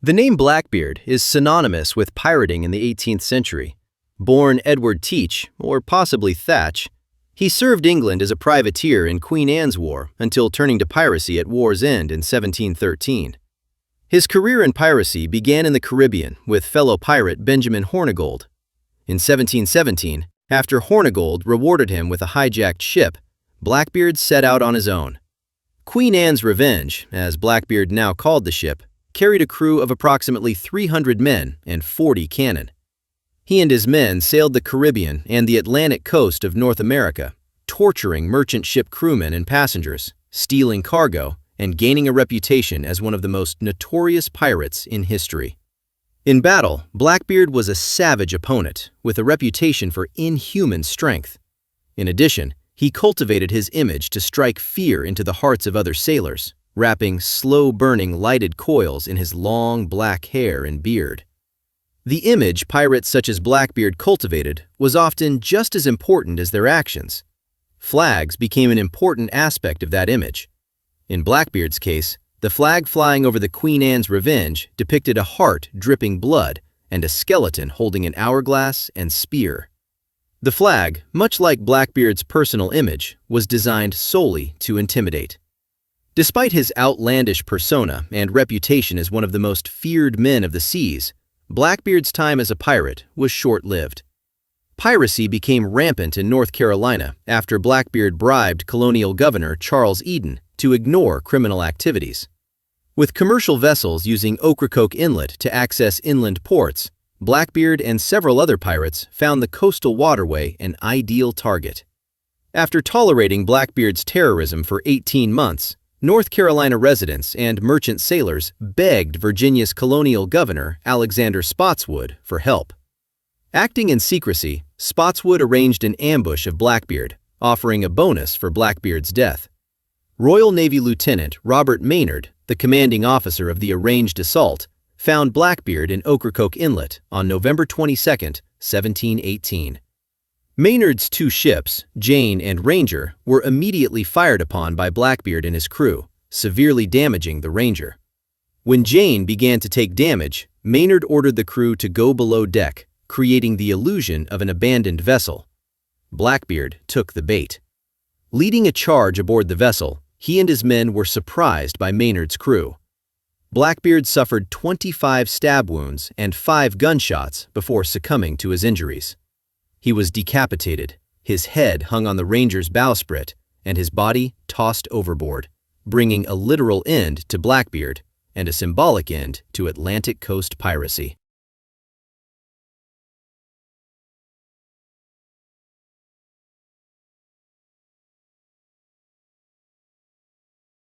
The name Blackbeard is synonymous with pirating in the 18th century. Born Edward Teach, or possibly Thatch, he served England as a privateer in Queen Anne's War until turning to piracy at war's end in 1713. His career in piracy began in the Caribbean with fellow pirate Benjamin Hornigold. In 1717, after Hornigold rewarded him with a hijacked ship, Blackbeard set out on his own. Queen Anne's Revenge, as Blackbeard now called the ship, carried a crew of approximately 300 men and 40 cannon. He and his men sailed the Caribbean and the Atlantic coast of North America, torturing merchant ship crewmen and passengers, stealing cargo, and gaining a reputation as one of the most notorious pirates in history. In battle, Blackbeard was a savage opponent with a reputation for inhuman strength. In addition, he cultivated his image to strike fear into the hearts of other sailors, wrapping slow-burning lighted coils in his long black hair and beard. The image pirates such as Blackbeard cultivated was often just as important as their actions. Flags became an important aspect of that image. In Blackbeard's case, the flag flying over the Queen Anne's Revenge depicted a heart dripping blood and a skeleton holding an hourglass and spear. The flag, much like Blackbeard's personal image, was designed solely to intimidate. Despite his outlandish persona and reputation as one of the most feared men of the seas, Blackbeard's time as a pirate was short-lived. Piracy became rampant in North Carolina after Blackbeard bribed colonial governor Charles Eden to ignore criminal activities. With commercial vessels using Ocracoke Inlet to access inland ports, Blackbeard and several other pirates found the coastal waterway an ideal target. After tolerating Blackbeard's terrorism for 18 months, North Carolina residents and merchant sailors begged Virginia's colonial governor, Alexander Spotswood, for help. Acting in secrecy, Spotswood arranged an ambush of Blackbeard, offering a bonus for Blackbeard's death. Royal Navy Lieutenant Robert Maynard, the commanding officer of the arranged assault, found Blackbeard in Ocracoke Inlet on November 22, 1718. Maynard's two ships, Jane and Ranger, were immediately fired upon by Blackbeard and his crew, severely damaging the Ranger. When Jane began to take damage, Maynard ordered the crew to go below deck, creating the illusion of an abandoned vessel. Blackbeard took the bait. Leading a charge aboard the vessel, he and his men were surprised by Maynard's crew. Blackbeard suffered 25 stab wounds and 5 gunshots before succumbing to his injuries. He was decapitated, his head hung on the Ranger's bowsprit, and his body tossed overboard, bringing a literal end to Blackbeard and a symbolic end to Atlantic coast piracy.